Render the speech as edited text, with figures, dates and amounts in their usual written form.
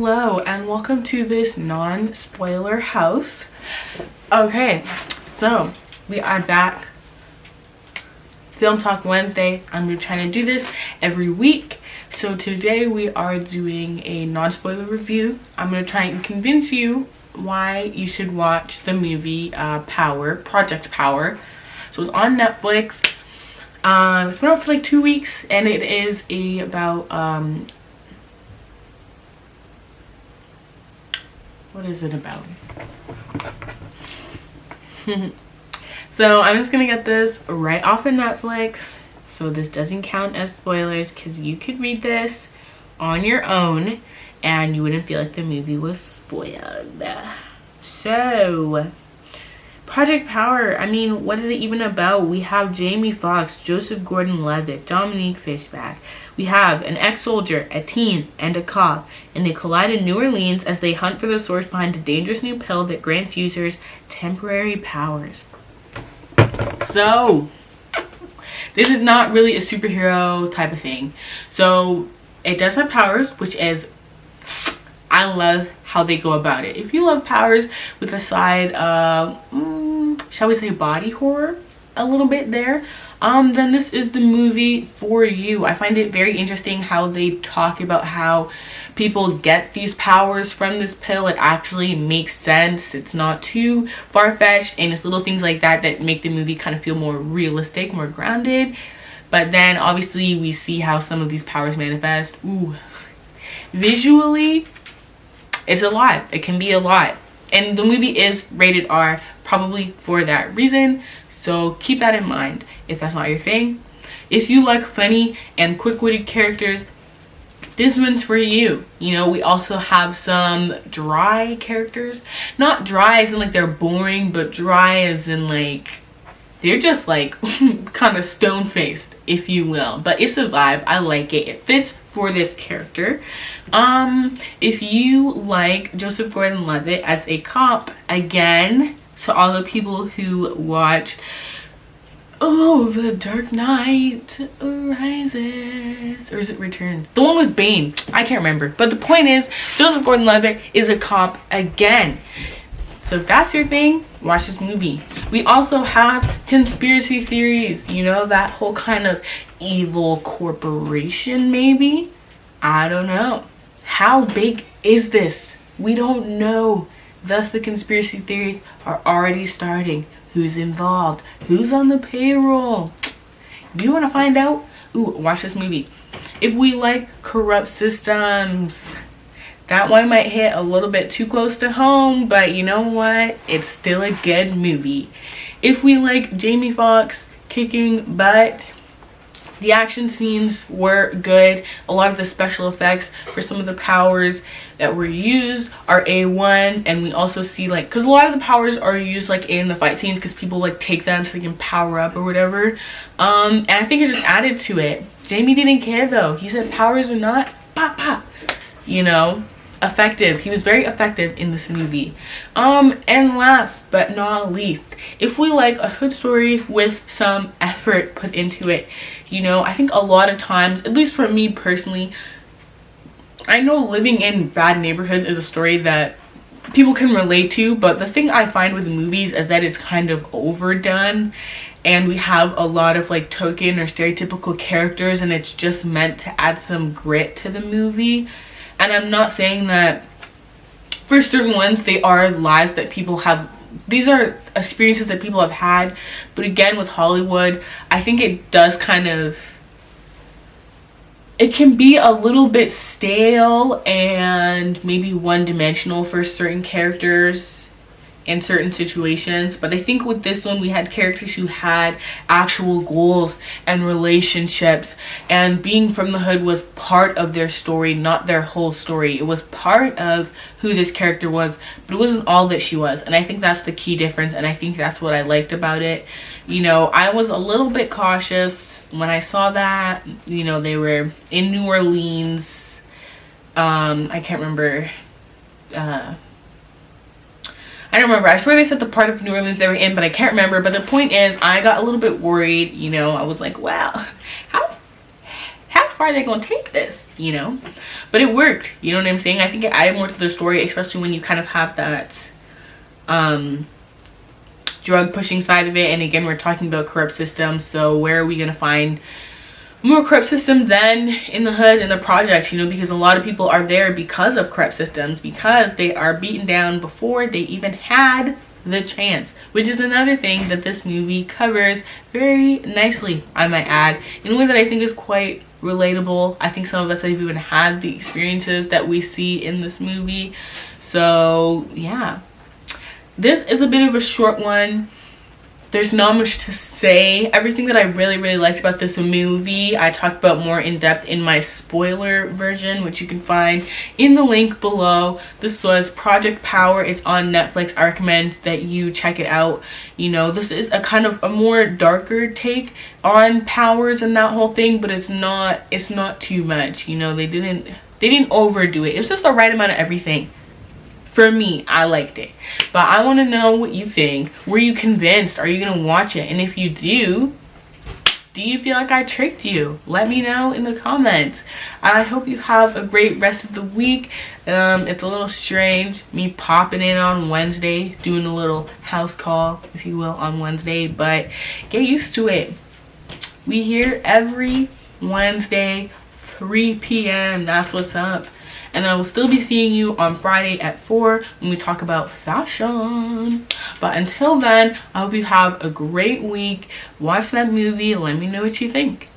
Hello and welcome to this non-spoiler house. Okay, so we are back. Film Talk Wednesday. I'm gonna try to do this every week. So today we are doing a non-spoiler review. I'm gonna try and convince you why you should watch the movie Project Power. So it's on Netflix. It's been out for like 2 weeks, and it is about what is it about? So I'm just gonna get this right off of Netflix, so this doesn't count as spoilers, because you could read this on your own and you wouldn't feel like the movie was spoiled. So Project Power, I mean, what is it even about? We have Jamie Foxx, Joseph Gordon-Levitt, Dominique Fishback. We have an ex-soldier, a teen, and a cop, and they collide in New Orleans as they hunt for the source behind a dangerous new pill that grants users temporary powers. So, this is not really a superhero type of thing. So, it does have powers, which is, I love how they go about it. If you love powers with a side of, shall we say, body horror a little bit there, then this is the movie for you. I find it very interesting how they talk about how people get these powers from this pill. It actually makes sense. It's not too far-fetched, and it's little things like that that make the movie kind of feel more realistic, more grounded. But then obviously we see how some of these powers manifest. Ooh, visually, it's a lot. It can be a lot. And the movie is rated R, probably for that reason. So keep that in mind if that's not your thing. If you like funny and quick-witted characters, this one's for you. You know, we also have some dry characters. Not dry as in like they're boring, but dry as in like they're just like kind of stone-faced, if you will. But it's a vibe. I like it. It fits for this character. If you like Joseph Gordon-Levitt as a cop, again, to all the people who watched The Dark Knight Rises, or is it Returns? The one with Bane. I can't remember. But the point is, Joseph Gordon-Levitt is a cop again. So if that's your thing, watch this movie. We also have conspiracy theories. You know, that whole kind of evil corporation, maybe? I don't know. How big is this? We don't know. Thus, the conspiracy theories are already starting. Who's involved? Who's on the payroll? If you want to find out, ooh, watch this movie. If we like corrupt systems, that one might hit a little bit too close to home, but you know what? It's still a good movie. If we like Jamie Foxx kicking butt, the action scenes were good. A lot of the special effects for some of the powers that were used are A1. And we also see like, because a lot of the powers are used like in the fight scenes because people like take them so they can power up or whatever. And I think it just added to it. Jamie didn't care though. He said powers or not, pop, pop. You know, effective. He was very effective in this movie. And last but not least, if we like a hood story with some effort put into it, you know, I think a lot of times, at least for me personally, I know living in bad neighborhoods is a story that people can relate to, but the thing I find with movies is that it's kind of overdone, and we have a lot of like token or stereotypical characters, and it's just meant to add some grit to the movie. And I'm not saying that for certain ones they are lives that people have, these are experiences that people have had, but again, with Hollywood, I think it does kind of, it can be a little bit stale and maybe one-dimensional for certain characters in certain situations. But I think with this one, we had characters who had actual goals and relationships, and being from the hood was part of their story, not their whole story. It was part of who this character was, but it wasn't all that she was. And I think that's the key difference, and I think that's what I liked about it. You know, I was a little bit cautious when I saw that. You know, they were in New Orleans. I can't remember. I don't remember. I swear they said the part of New Orleans they were in, but I can't remember. But the point is, I got a little bit worried. You know, I was like, wow, how far are they gonna take this, you know? But it worked, you know what I'm saying? I think it added more to the story, especially when you kind of have that drug pushing side of it. And again, we're talking about corrupt systems, so where are we gonna find more corrupt systems than in the hood and the projects, you know, because a lot of people are there because of corrupt systems, because they are beaten down before they even had the chance, which is another thing that this movie covers very nicely, I might add, in a way that I think is quite relatable. I think some of us have even had the experiences that we see in this movie. So yeah, this is a bit of a short one. There's not much to say. Everything that I really liked about this movie, I talked about more in depth in my spoiler version, which you can find in the link below. This was Project Power. It's on Netflix. I recommend that you check it out. You know, this is a kind of a more darker take on powers and that whole thing, but it's not too much. You know, they didn't overdo it. It was just the right amount of everything. For me, I liked it. But I want to know what you think. Were you convinced? Are you going to watch it? And if you do you feel like I tricked you? Let me know in the comments. I hope you have a great rest of the week. It's a little strange, me popping in on Wednesday, doing a little house call, if you will, on Wednesday. But get used to it. We here every Wednesday, 3 p.m. That's what's up. And I will still be seeing you on Friday at 4 when we talk about fashion. But until then, I hope you have a great week. Watch that movie. Let me know what you think.